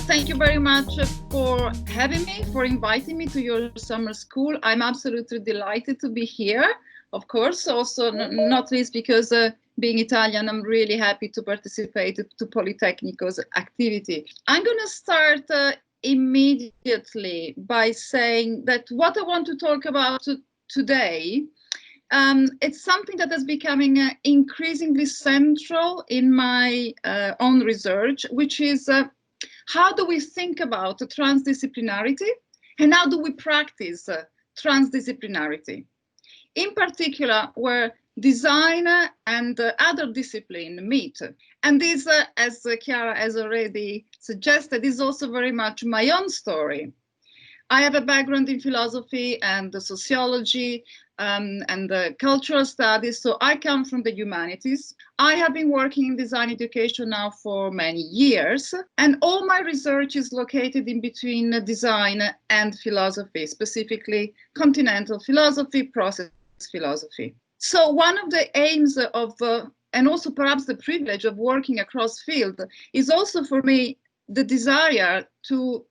thank you very much for having me, for inviting me to your summer school. I'm absolutely delighted to be here. Of course, also not least because being Italian, I'm really happy to participate to Politecnico's activity. I'm going to start immediately by saying that what I want to talk about today, it's something that is becoming increasingly central in my own research, which is how do we think about transdisciplinarity and how do we practice transdisciplinarity? In particular, where design and other disciplines meet. And this, as Chiara has already suggested, is also very much my own story. I have a background in philosophy and sociology and cultural studies, so I come from the humanities. I have been working in design education now for many years, and all my research is located in between design and philosophy, specifically continental philosophy, process philosophy. So one of the aims of, and also perhaps the privilege of working across field, is also for me the desire to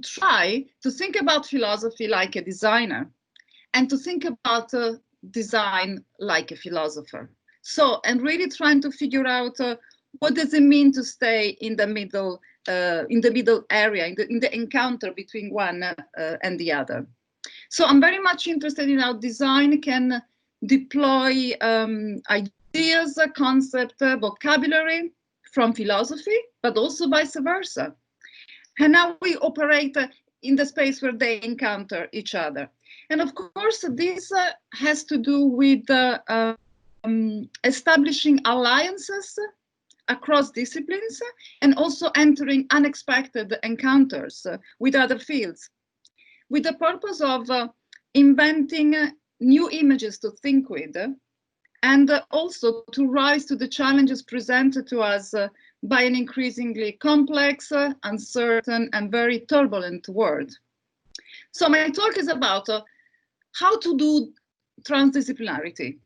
try to think about philosophy like a designer and to think about design like a philosopher. So, and really trying to figure out what does it mean to stay in the middle area, in the encounter between one and the other. So I'm very much interested in how design can deploy ideas, concept, vocabulary from philosophy, but also vice versa. And now we operate in the space where they encounter each other. And of course, this has to do with establishing alliances across disciplines and also entering unexpected encounters with other fields, with the purpose of inventing new images to think with, and also to rise to the challenges presented to us by an increasingly complex, uncertain, and very turbulent world. So my talk is about how to do transdisciplinarity.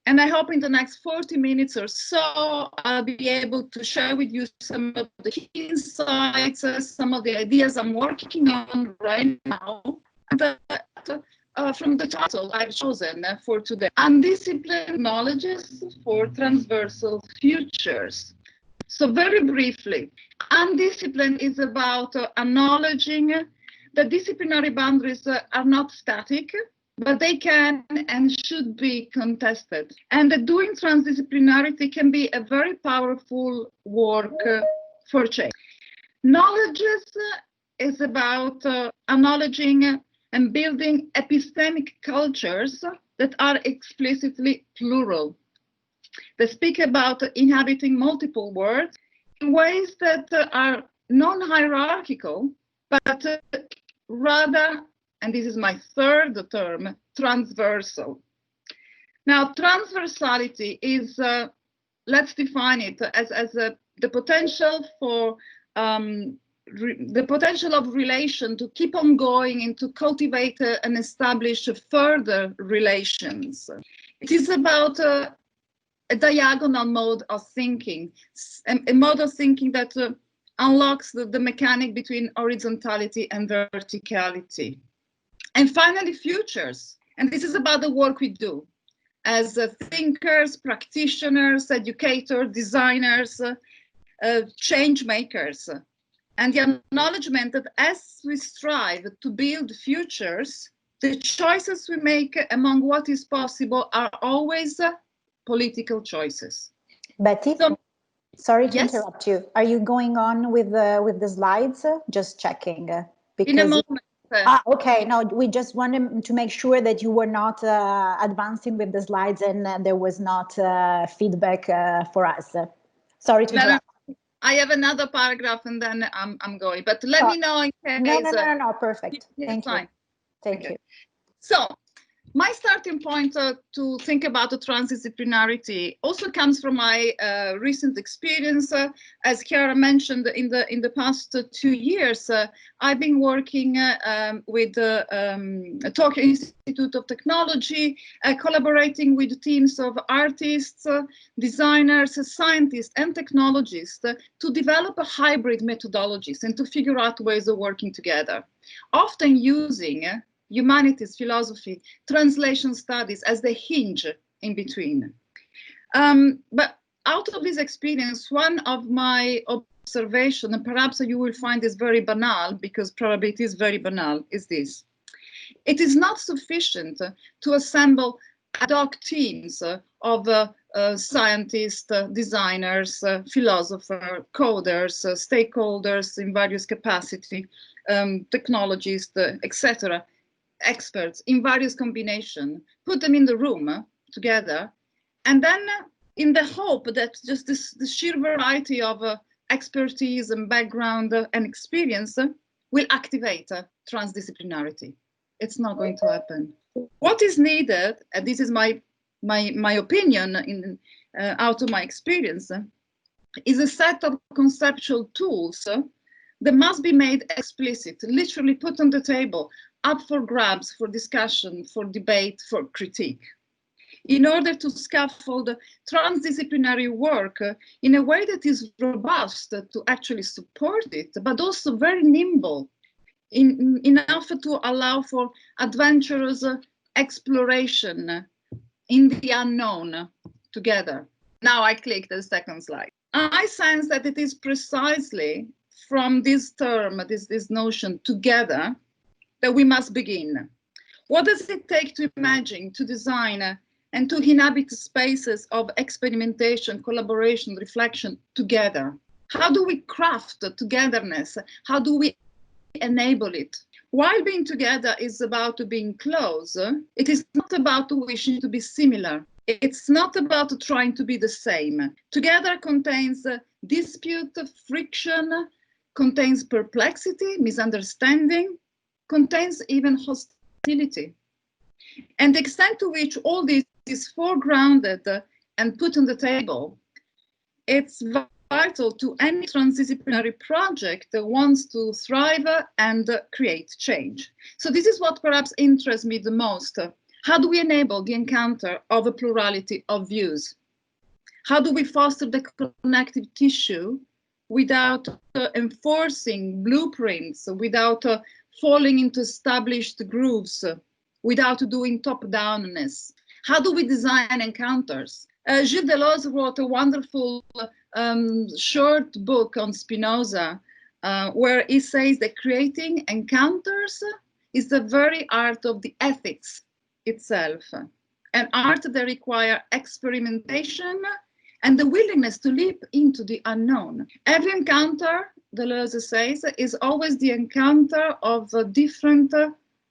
And I hope in the next 40 minutes or so, I'll be able to share with you some of the key insights, some of the ideas I'm working on right now, and, from the title I've chosen for today, Undisciplined Knowledges for Transversal Futures. So very briefly, undisciplined is about acknowledging that disciplinary boundaries are not static, but they can and should be contested. And that doing transdisciplinarity can be a very powerful work for change. Knowledge is about acknowledging and building epistemic cultures that are explicitly plural. They speak about inhabiting multiple worlds in ways that are non-hierarchical, but rather, and this is my third term, transversal. Now, transversality is, let's define it as the potential for the potential of relation to keep on going and to cultivate and establish further relations. It is about a diagonal mode of thinking, a mode of thinking that unlocks the mechanic between horizontality and verticality. And finally, futures. And this is about the work we do as thinkers, practitioners, educators, designers, change makers. And the acknowledgement that as we strive to build futures, the choices we make among what is possible are always political choices. Betty, so, sorry to yes? interrupt you. Are you going on with the slides? Just checking. Because in a moment. Okay, no, we just wanted to make sure that you were not advancing with the slides and there was not feedback for us. Sorry to interrupt. I have another paragraph and then I'm going, but let me know in case. No, perfect. Thank you. Thank you. So My starting point to think about the transdisciplinarity also comes from my recent experience. As Chiara mentioned, in the past 2 years, I've been working with the Tokyo Institute of Technology, collaborating with teams of artists, designers, scientists, and technologists to develop a hybrid methodologies and to figure out ways of working together, often using humanities, philosophy, translation studies as the hinge in between. But out of this experience, one of my observations, and perhaps you will find this very banal, because probably it is very banal, is this. It is not sufficient to assemble ad hoc teams of scientists, designers, philosophers, coders, stakeholders in various capacity, technologists, etc., experts in various combinations, put them in the room together, and then in the hope that just the sheer variety of expertise and background and experience will activate transdisciplinarity. It's not going to happen. What is needed, and this is my opinion out of my experience, is a set of conceptual tools that must be made explicit, literally put on the table, up for grabs, for discussion, for debate, for critique, in order to scaffold transdisciplinary work in a way that is robust to actually support it, but also very nimble, enough to allow for adventurous exploration in the unknown together. Now I click the second slide. I sense that it is precisely from this term, this notion together, that we must begin. What does it take to imagine, to design, and to inhabit spaces of experimentation, collaboration, reflection together? How do we craft togetherness? How do we enable it? While being together is about being close, it is not about wishing to be similar. It's not about trying to be the same. Together contains dispute, friction, contains perplexity, misunderstanding, contains even hostility. And the extent to which all this is foregrounded and put on the table, it's vital to any transdisciplinary project that wants to thrive and create change. So this is what perhaps interests me the most. How do we enable the encounter of a plurality of views? How do we foster the connective tissue without enforcing blueprints, without falling into established grooves, without doing top-downness? How do we design encounters? Gilles Deleuze wrote a wonderful short book on Spinoza, where he says that creating encounters is the very art of the ethics itself, an art that requires experimentation and the willingness to leap into the unknown. Every encounter, Deleuze says, is always the encounter of different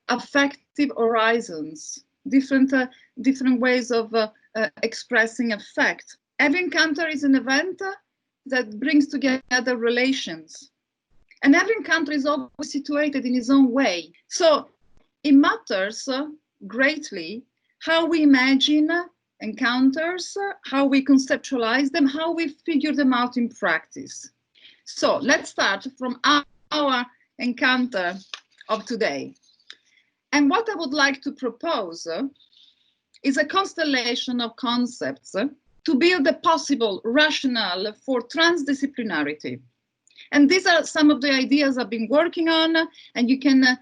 affective horizons, different ways of expressing affect. Every encounter is an event that brings together relations. And every encounter is always situated in its own way. So it matters greatly how we imagine encounters, how we conceptualize them, how we figure them out in practice. So let's start from our encounter of today. And what I would like to propose is a constellation of concepts to build a possible rationale for transdisciplinarity. And these are some of the ideas I've been working on, and you can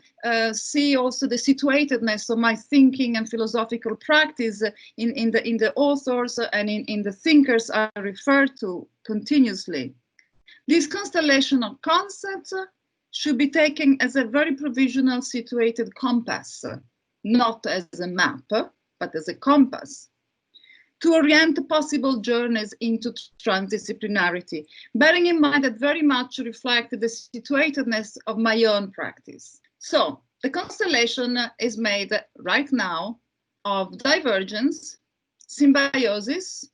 see also the situatedness of my thinking and philosophical practice in the authors and in the thinkers I refer to continuously. This constellation of concepts should be taken as a very provisional situated compass, not as a map, but as a compass, to orient possible journeys into transdisciplinarity, bearing in mind that very much reflect the situatedness of my own practice. So the constellation is made right now of divergence, symbiosis,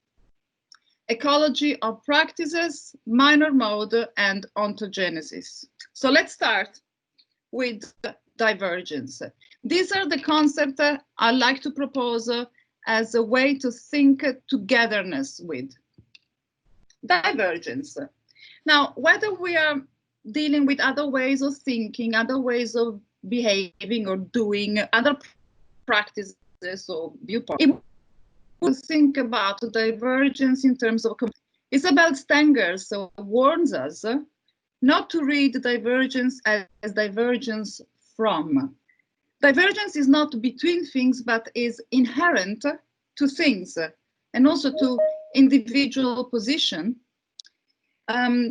ecology of practices, minor mode, and ontogenesis. So let's start with divergence. These are the concepts I like to propose as a way to think togetherness with. Divergence. Now, whether we are dealing with other ways of thinking, other ways of behaving or doing, other practices or viewpoints, to think about divergence in terms of Isabel Stengers warns us not to read divergence as divergence from. Divergence is not between things, but is inherent to things and also to individual position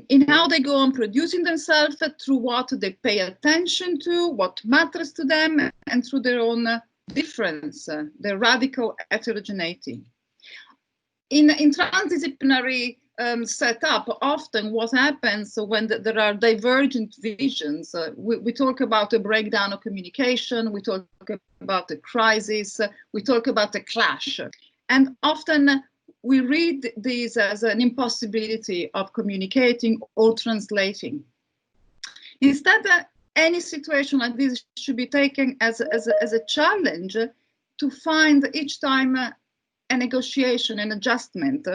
in how they go on producing themselves, through what they pay attention to, what matters to them, and through their own difference, their radical heterogeneity. In transdisciplinary setup, often what happens when there are divergent visions, we talk about a breakdown of communication, we talk about a crisis, we talk about a clash. And often we read these as an impossibility of communicating or translating. Instead, any situation like this should be taken as a challenge to find each time a negotiation and adjustment,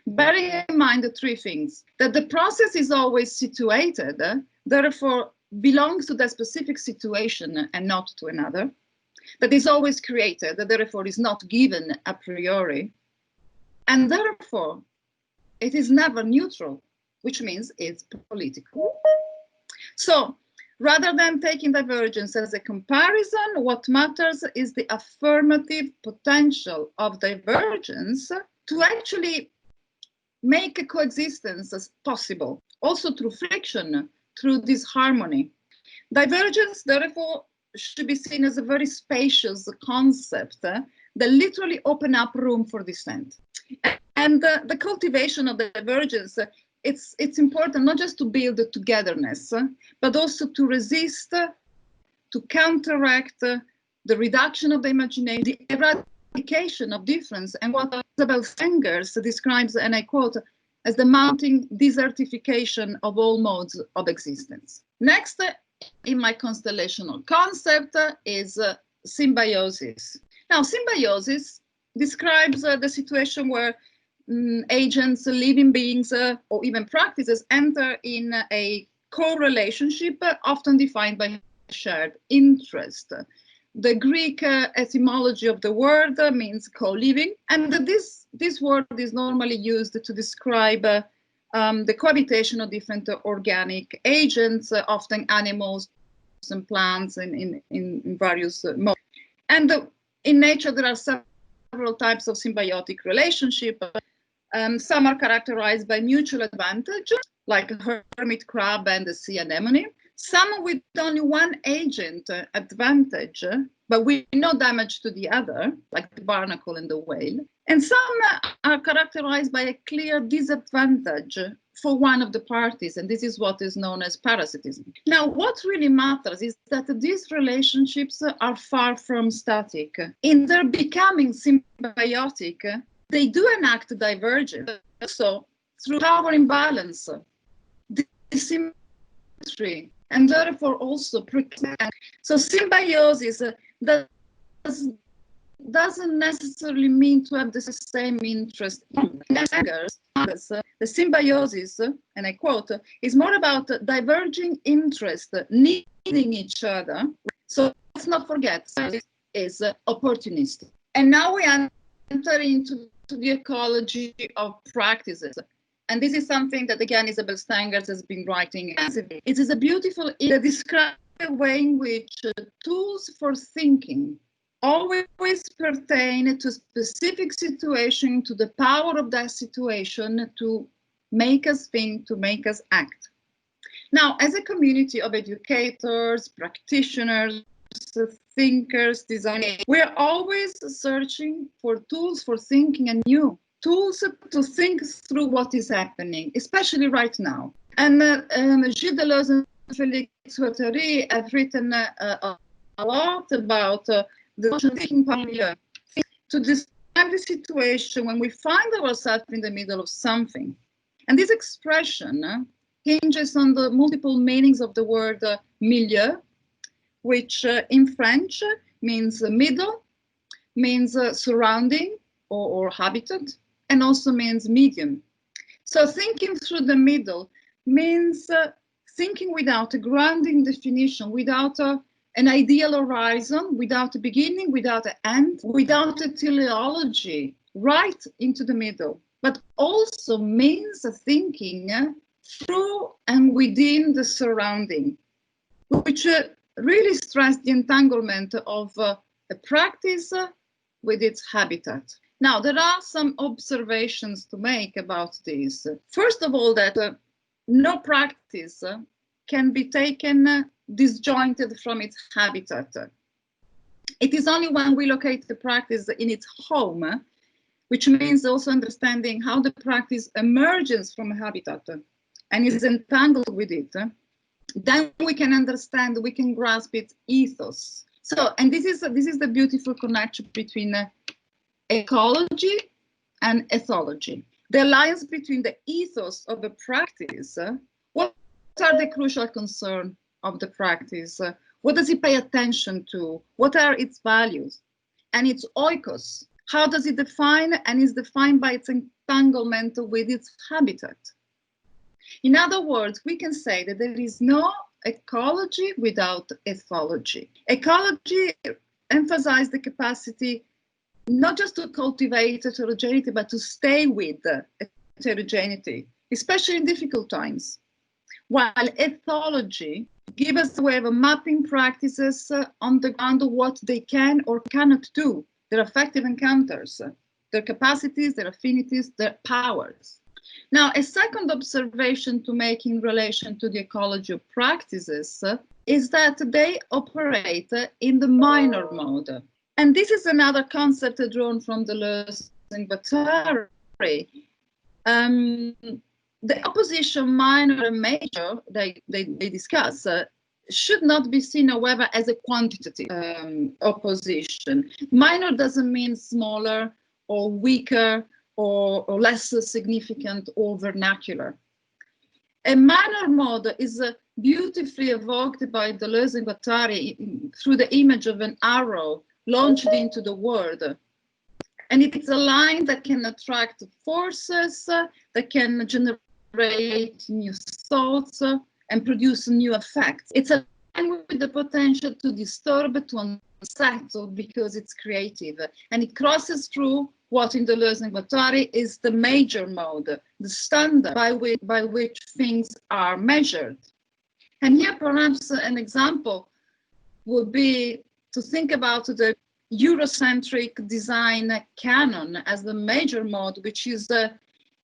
bearing in mind the three things: that the process is always situated, therefore belongs to that specific situation and not to another, that is always created, that therefore is not given a priori, and therefore it is never neutral, which means it's political. So rather than taking divergence as a comparison, what matters is the affirmative potential of divergence to actually make a coexistence as possible, also through friction, through this harmony. Divergence, therefore, should be seen as a very spacious concept that literally open up room for dissent. And the cultivation of the divergence, it's important not just to build the togetherness, but also to resist, to counteract the reduction of the imagination, the eradication of difference, and what Isabel Stengers describes, and I quote, as the mounting desertification of all modes of existence. Next, in my constellational concept is symbiosis. Now, symbiosis describes the situation where agents, living beings, or even practices enter in a co-relationship, often defined by shared interest. The Greek etymology of the word means co-living, and this word is normally used to describe the cohabitation of different organic agents, often animals and plants in various modes. And in nature, there are several types of symbiotic relationship. Some are characterized by mutual advantage, like a hermit crab and the sea anemone. Some with only one agent advantage, but with no damage to the other, like the barnacle and the whale. And some are characterized by a clear disadvantage for one of the parties, and this is what is known as parasitism. Now, what really matters is that these relationships are far from static. In their becoming symbiotic, they do enact divergence, so through power imbalance, asymmetry, and therefore also so symbiosis doesn't necessarily mean to have the same interest. The symbiosis, and I quote, is more about diverging interest, needing each other. So let's not forget, it is opportunistic. And now we enter into the ecology of practices. And this is something that, again, Isabel Stengers has been writing. It is a beautiful, it describes the way in which tools for thinking always pertain to specific situation, to the power of that situation to make us think, to make us act. Now, as a community of educators, practitioners, thinkers, designers, we're always searching for tools for thinking anew, tools to think through what is happening, especially right now. And Gilles Deleuze and Félix Guattari have written a lot about the thinking milieu to describe the situation when we find ourselves in the middle of something. And this expression hinges on the multiple meanings of the word milieu, which in French means middle, means surrounding or habitat, and also means medium. So thinking through the middle means thinking without a grounding definition, without an ideal horizon, without a beginning, without an end, without a teleology, right into the middle, but also means thinking through and within the surrounding, which really stress the entanglement of a practice with its habitat. Now, there are some observations to make about this. First of all, that no practice can be taken disjointed from its habitat. It is only when we locate the practice in its home, which means also understanding how the practice emerges from a habitat and is entangled with it, then we can understand, we can grasp its ethos. So, and this is the beautiful connection between ecology and ethology. The alliance between the ethos of the practice, what are the crucial concerns of the practice? What does it pay attention to? What are its values? And its oikos, how does it define and is defined by its entanglement with its habitat? In other words, we can say that there is no ecology without ethology. Ecology emphasizes the capacity not just to cultivate heterogeneity, but to stay with heterogeneity, especially in difficult times. While ethology gives us a way of mapping practices on the ground of what they can or cannot do, their affective encounters, their capacities, their affinities, their powers. Now, a second observation to make in relation to the ecology of practices is that they operate in the minor mode. And this is another concept drawn from Deleuze and Guattari. The opposition minor and major they discuss should not be seen, however, as a quantitative opposition. Minor doesn't mean smaller or weaker or less significant or vernacular. A minor mode is beautifully evoked by Deleuze and Guattari through the image of an arrow launched into the world. And it's a line that can attract forces, that can generate new thoughts and produce new effects. It's a line with the potential to disturb, to unsettle, because it's creative. And it crosses through what in Deleuze and Guattari is the major mode, the standard by which things are measured. And here perhaps an example would be to think about the Eurocentric design canon as the major mode, which is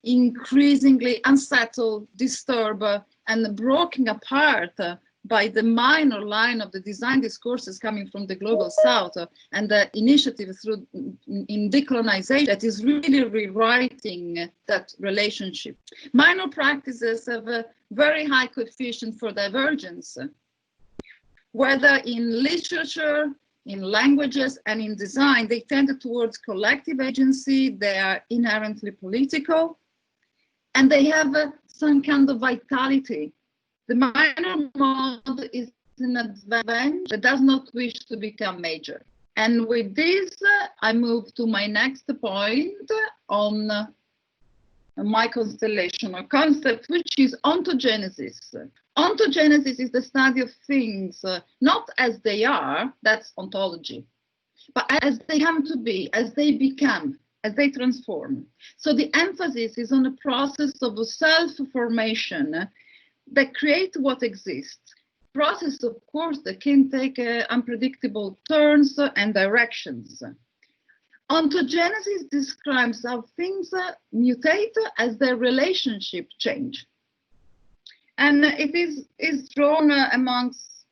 increasingly unsettled, disturbed, and broken apart by the minor line of the design discourses coming from the global south and the initiative through in decolonization that is really rewriting that relationship. Minor practices have a very high coefficient for divergence, whether in literature, in languages, and in design. They tend towards collective agency, they are inherently political, and they have some kind of vitality. The minor mode is an advantage that does not wish to become major. And with this, I move to my next point on my constellation or concept, which is ontogenesis. Ontogenesis is the study of things not as they are, that's ontology, but as they come to be, as they become, as they transform. So the emphasis is on the process of self-formation that create what exists. Process, of course, that can take unpredictable turns and directions. Ontogenesis describes how things mutate as their relationship change. And it is drawn amongst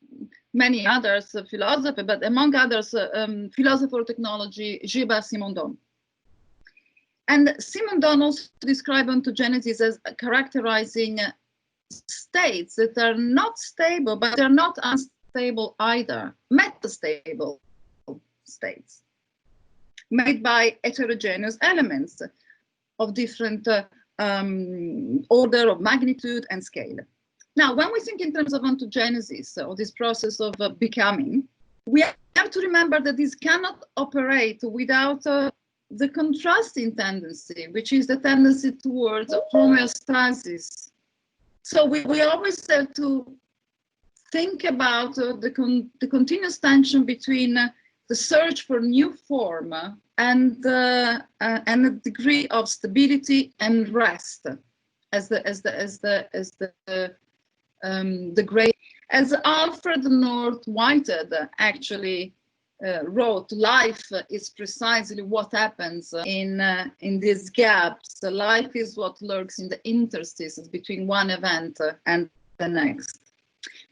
many others, philosophy, but among others, philosopher of technology, Gilbert Simondon. And Simondon also describes ontogenesis as characterizing states that are not stable, but they're not unstable either, metastable states, made by heterogeneous elements of different order of magnitude and scale. Now, when we think in terms of ontogenesis, or this process of becoming, we have to remember that this cannot operate without the contrasting tendency, which is the tendency towards homeostasis. So we always have to think about the continuous tension between the search for new form and a degree of stability and rest, as the great, as Alfred North Whitehead actually wrote, life is precisely what happens in these gaps. Life is what lurks in the interstices between one event and the next.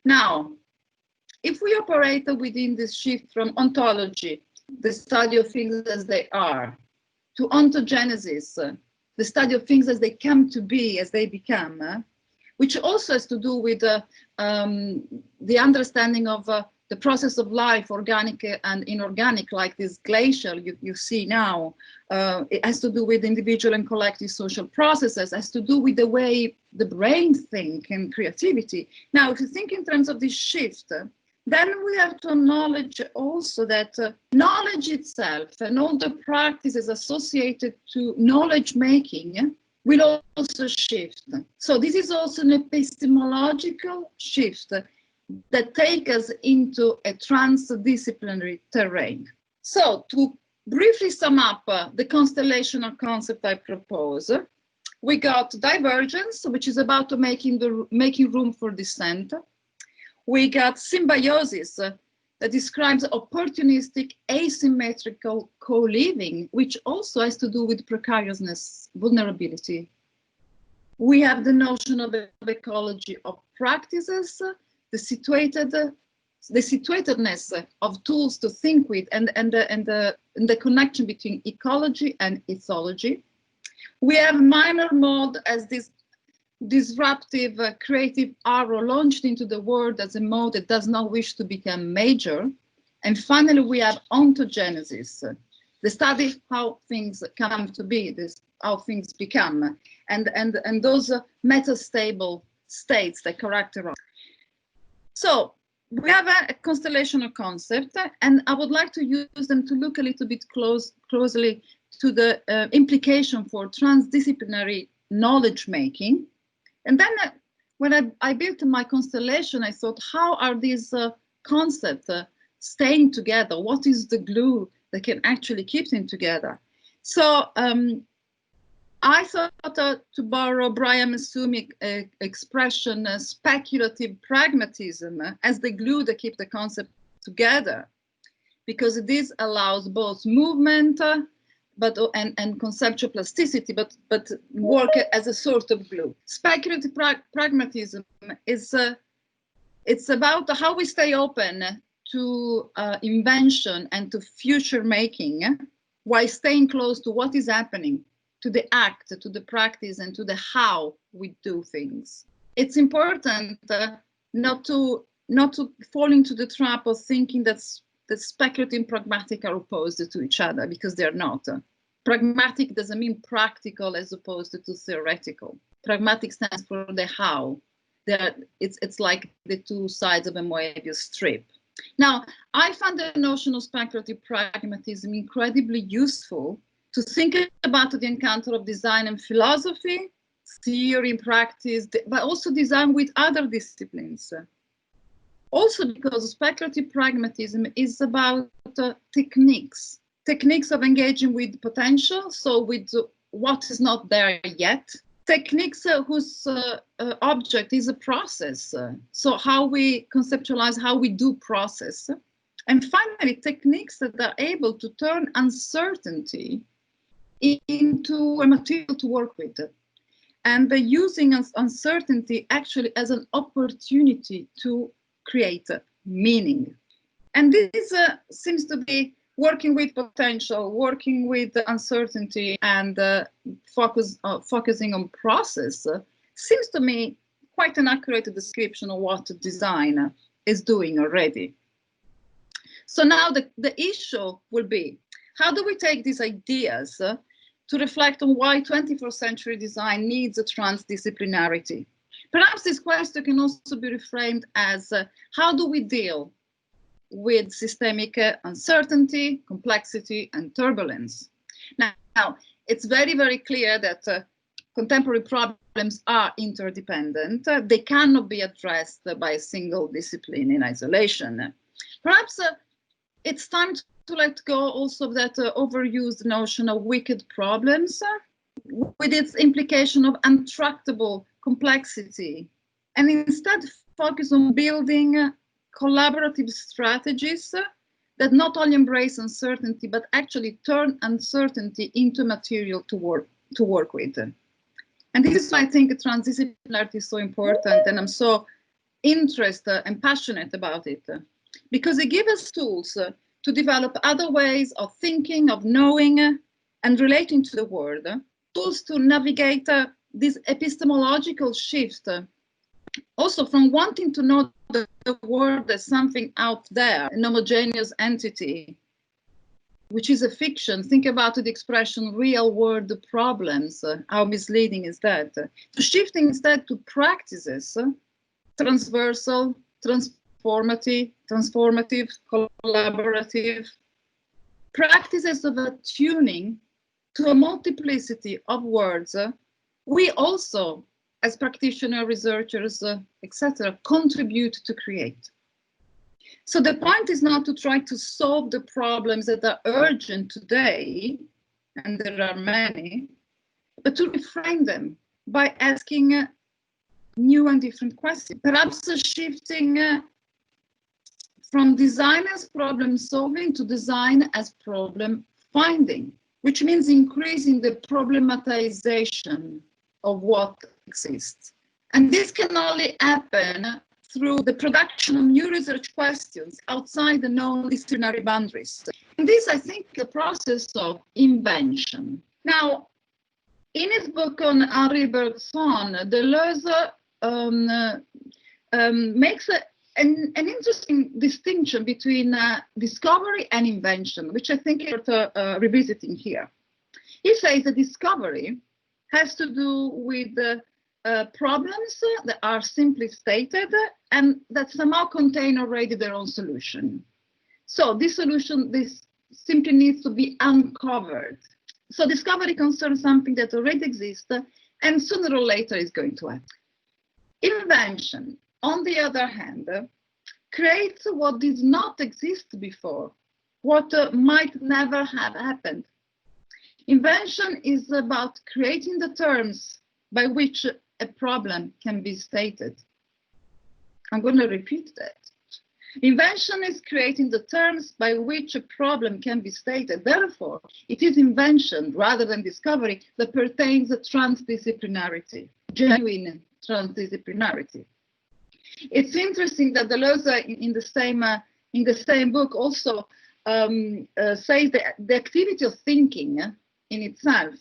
Now, if we operate within this shift from ontology, the study of things as they are, to ontogenesis, the study of things as they come to be, as they become, which also has to do with the understanding of the process of life, organic and inorganic, like this glacial you see now. It has to do with individual and collective social processes, has to do with the way the brain thinks and creativity. Now, if you think in terms of this shift, then we have to acknowledge also that knowledge itself and all the practices associated to knowledge making will also shift. So this is also an epistemological shift that takes us into a transdisciplinary terrain. So to briefly sum up the constellational concept I propose, we got divergence, which is about making room for dissent. We got symbiosis that describes opportunistic, asymmetrical co-living, which also has to do with precariousness, vulnerability. We have the notion of ecology of practices, the situatedness of tools to think with, and the connection between ecology and ethology. We have minor mode as this disruptive creative arrow launched into the world as a mode that does not wish to become major. And finally, we have ontogenesis, the study how things come to be, how things become, and those metastable states that characterize. So we have a constellational concept, and I would like to use them to look a little bit closely to the implication for transdisciplinary knowledge making. And then when I built my constellation, I thought, how are these concepts staying together? What is the glue that can actually keep them together? So I thought to borrow Brian Massumi's expression, speculative pragmatism, as the glue that keeps the concept together, because this allows both movement and conceptual plasticity, but work as a sort of glue. Speculative pragmatism is it's about how we stay open to invention and to future making, while staying close to what is happening, to the act, to the practice, and to the how we do things. It's important not to fall into the trap of thinking that speculative and pragmatic are opposed to each other, because they're not. Pragmatic doesn't mean practical as opposed to theoretical. Pragmatic stands for the how. It's like the two sides of a Moebius strip. Now, I found the notion of speculative pragmatism incredibly useful to think about the encounter of design and philosophy, theory and practice, but also design with other disciplines. Also because speculative pragmatism is about techniques of engaging with potential, so with what is not there yet. Techniques whose object is a process, so how we conceptualize, how we do process. And finally, techniques that are able to turn uncertainty into a material to work with. And using uncertainty actually as an opportunity to create meaning. And this seems to be working with potential, working with uncertainty, and focusing on process seems to me quite an accurate description of what design is doing already. So now the issue will be, how do we take these ideas to reflect on why 21st century design needs a transdisciplinarity? Perhaps this question can also be reframed as how do we deal with systemic uncertainty, complexity, and turbulence? Now, it's very, very clear that contemporary problems are interdependent. They cannot be addressed by a single discipline in isolation. Perhaps it's time to let go also of that overused notion of wicked problems with its implication of untractable complexity, and instead focus on building collaborative strategies that not only embrace uncertainty, but actually turn uncertainty into material to work with. And this is why I think transdisciplinarity is so important, and I'm so interested and passionate about it, because it gives us tools to develop other ways of thinking, of knowing, and relating to the world, tools to navigate this epistemological shift, also from wanting to know the world as something out there, an homogeneous entity, which is a fiction. Think about the expression real world problems. How misleading is that? To shift instead to practices, transversal, transformative, collaborative, practices of attuning to a multiplicity of words. We also, as practitioners, researchers, etc., contribute to create. So the point is not to try to solve the problems that are urgent today, and there are many, but to reframe them by asking new and different questions. Perhaps shifting from design as problem solving to design as problem finding, which means increasing the problematization of what exists. And this can only happen through the production of new research questions outside the known disciplinary boundaries. And this, I think, the process of invention. Now, in his book on Henri Bergson, Deleuze makes an interesting distinction between discovery and invention, which I think is worth revisiting here. He says that discovery has to do with problems that are simply stated and that somehow contain already their own solution. So this solution, this simply needs to be uncovered. So discovery concerns something that already exists and sooner or later is going to happen. Invention, on the other hand, creates what did not exist before, what might never have happened. Invention is about creating the terms by which a problem can be stated. I'm going to repeat that. Invention is creating the terms by which a problem can be stated. Therefore, it is invention rather than discovery that pertains to transdisciplinarity, genuine transdisciplinarity. It's interesting that Deleuze in the same book also says that the activity of thinking in itself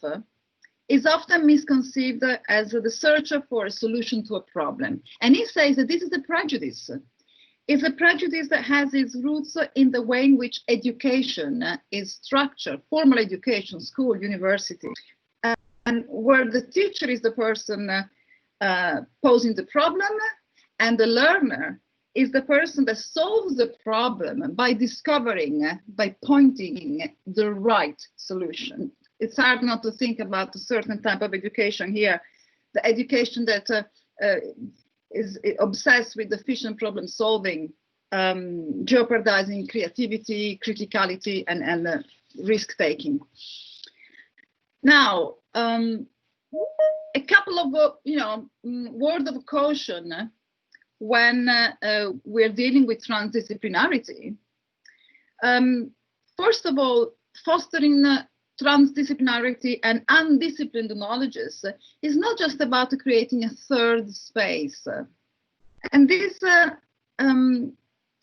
is often misconceived as the search for a solution to a problem. And he says that this is a prejudice. It's a prejudice that has its roots in the way in which education is structured, formal education, school, university, and where the teacher is the person posing the problem, and the learner is the person that solves the problem by discovering, by pointing the right solution. It's hard not to think about a certain type of education here, the education that is obsessed with efficient problem solving, jeopardizing creativity, criticality, and risk taking. Now, a couple of word of caution when we're dealing with transdisciplinarity. First of all, fostering transdisciplinarity and undisciplined knowledges is not just about creating a third space. And this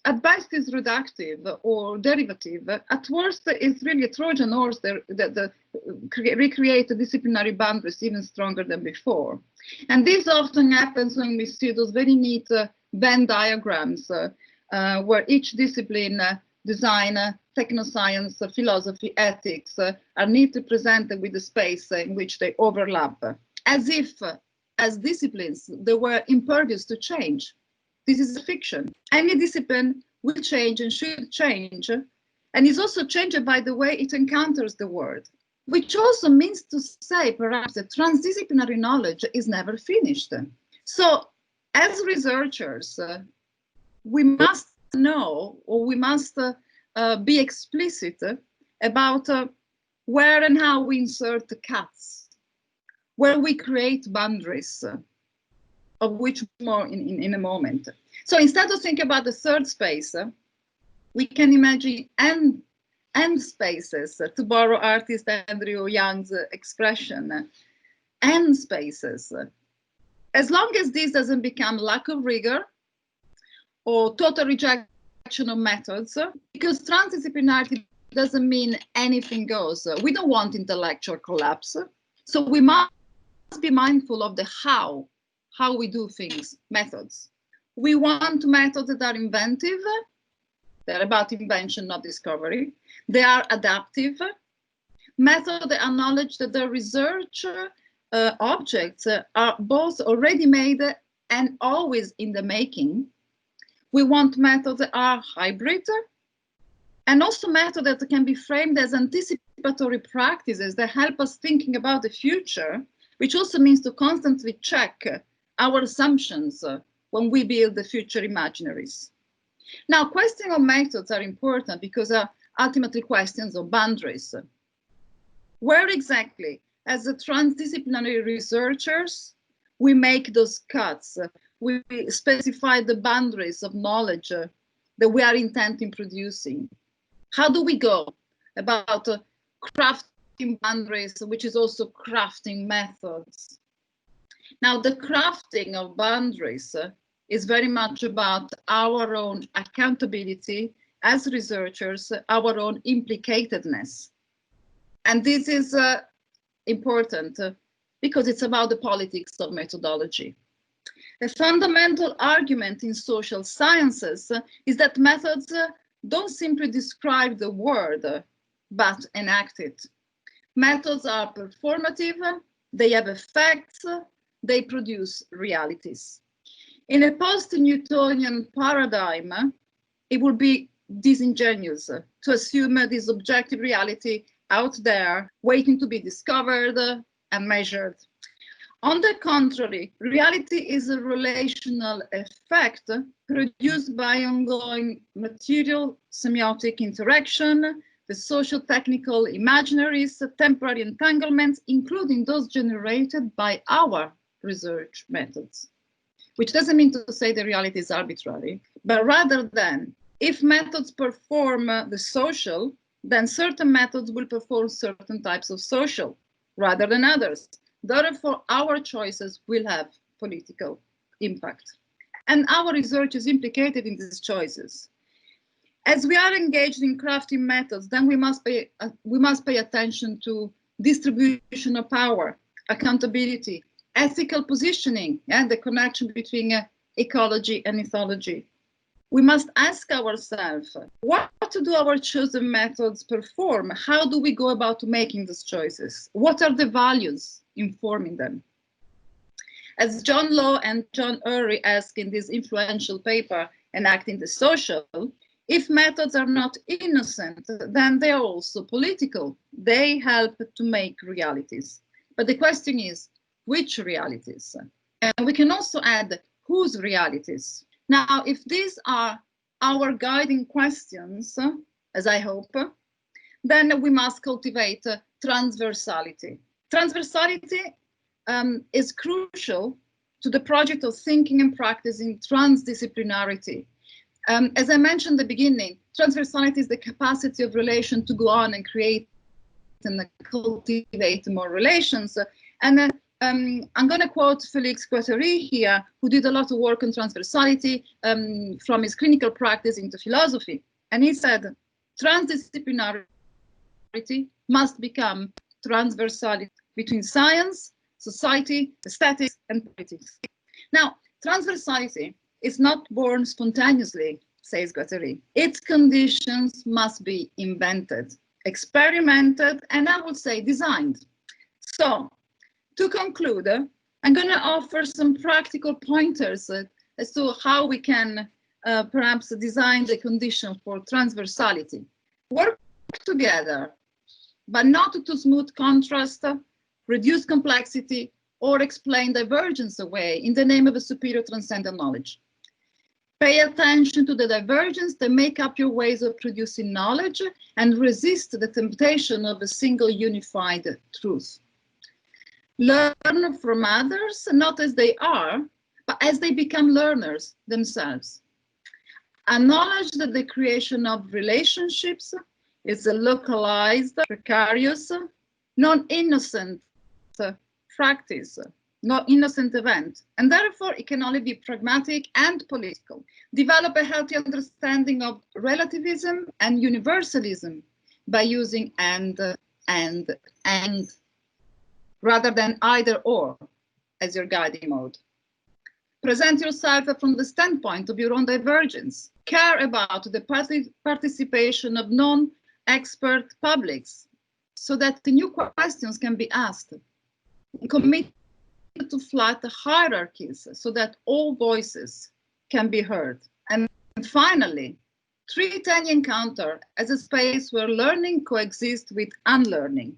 advice is reductive or derivative. At worst, it's really a Trojan horse that recreate the disciplinary boundaries even stronger than before. And this often happens when we see those very neat Venn diagrams where each discipline, design, technoscience, philosophy, ethics, are neatly presented with the space in which they overlap, as if as disciplines, they were impervious to change. This is a fiction. Any discipline will change and should change, and is also changed by the way it encounters the world, which also means to say perhaps that transdisciplinary knowledge is never finished. So as researchers, we must know, or we must be explicit about where and how we insert the cuts, where we create boundaries, of which more in a moment. So instead of thinking about the third space, we can imagine end spaces, to borrow artist Andrew Young's expression, end spaces. As long as this doesn't become lack of rigor or total rejection of methods, because transdisciplinarity doesn't mean anything goes. We don't want intellectual collapse. So we must be mindful of the how we do things, methods. We want methods that are inventive. They're about invention, not discovery. They are adaptive. Methods that acknowledge that the research objects are both already made and always in the making. We want methods that are hybrid, and also methods that can be framed as anticipatory practices that help us thinking about the future, which also means to constantly check our assumptions when we build the future imaginaries. Now, questions of methods are important because ultimately questions of boundaries. Where exactly, as the transdisciplinary researchers, we make those cuts, we specify the boundaries of knowledge that we are intending producing. How do we go about crafting boundaries, which is also crafting methods? Now, the crafting of boundaries is very much about our own accountability as researchers, our own implicatedness. And this is important because it's about the politics of methodology. A fundamental argument in social sciences is that methods don't simply describe the world, but enact it. Methods are performative, they have effects, they produce realities. In a post-Newtonian paradigm, it would be disingenuous to assume this objective reality out there, waiting to be discovered and measured. On the contrary, reality is a relational effect produced by ongoing material semiotic interaction, the social-technical imaginaries, temporary entanglements, including those generated by our research methods. Which doesn't mean to say the reality is arbitrary, but rather than if methods perform the social, then certain methods will perform certain types of social rather than others. Therefore, our choices will have political impact. And our research is implicated in these choices. As we are engaged in crafting methods, then we must pay attention to distribution of power, accountability, ethical positioning, and the connection between ecology and ethology. We must ask ourselves, what do our chosen methods perform? How do we go about making these choices? What are the values informing them? As John Law and John Urry ask in this influential paper, Enacting the Social, if methods are not innocent, then they are also political. They help to make realities. But the question is, which realities? And we can also add, whose realities? Now, if these are our guiding questions, as I hope, then we must cultivate transversality. Transversality is crucial to the project of thinking and practicing transdisciplinarity. As I mentioned at the beginning, transversality is the capacity of relation to go on and create and cultivate more relations. And I'm going to quote Félix Guattari here, who did a lot of work on transversality from his clinical practice into philosophy. And he said, transdisciplinarity must become transversality between science, society, aesthetics, and politics. Now, transversality is not born spontaneously, says Guattari. Its conditions must be invented, experimented, and I would say designed. So, to conclude, I'm going to offer some practical pointers as to how we can perhaps design the condition for transversality. Work together, but not to smooth contrast, reduce complexity, or explain divergence away in the name of a superior transcendent knowledge. Pay attention to the divergence that make up your ways of producing knowledge and resist the temptation of a single unified truth. Learn from others, not as they are, but as they become learners themselves. Acknowledge that the creation of relationships is a localized, precarious, non-innocent practice, not innocent event, and therefore it can only be pragmatic and political. Develop a healthy understanding of relativism and universalism by using and, rather than either or as your guiding mode. Present yourself from the standpoint of your own divergence. Care about the participation of non-expert publics so that the new questions can be asked. Commit to flat hierarchies so that all voices can be heard. And finally, treat any encounter as a space where learning coexists with unlearning.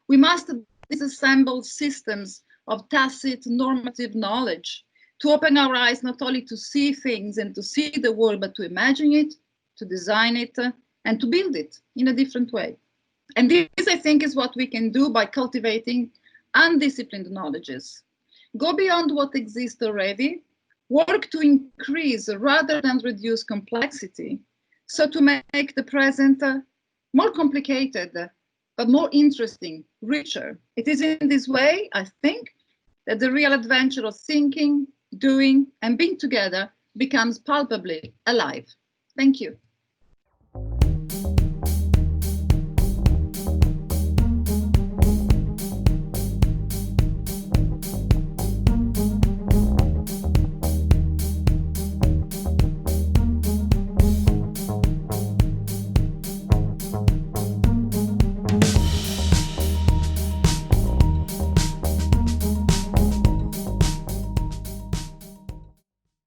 We must disassemble systems of tacit normative knowledge to open our eyes not only to see things and to see the world, but to imagine it, to design it, and to build it in a different way. And this, I think, is what we can do by cultivating undisciplined knowledges. Go beyond what exists already, work to increase rather than reduce complexity, so to make the present more complicated, but more interesting, richer. It is in this way, I think, that the real adventure of thinking, doing, and being together becomes palpably alive. Thank you.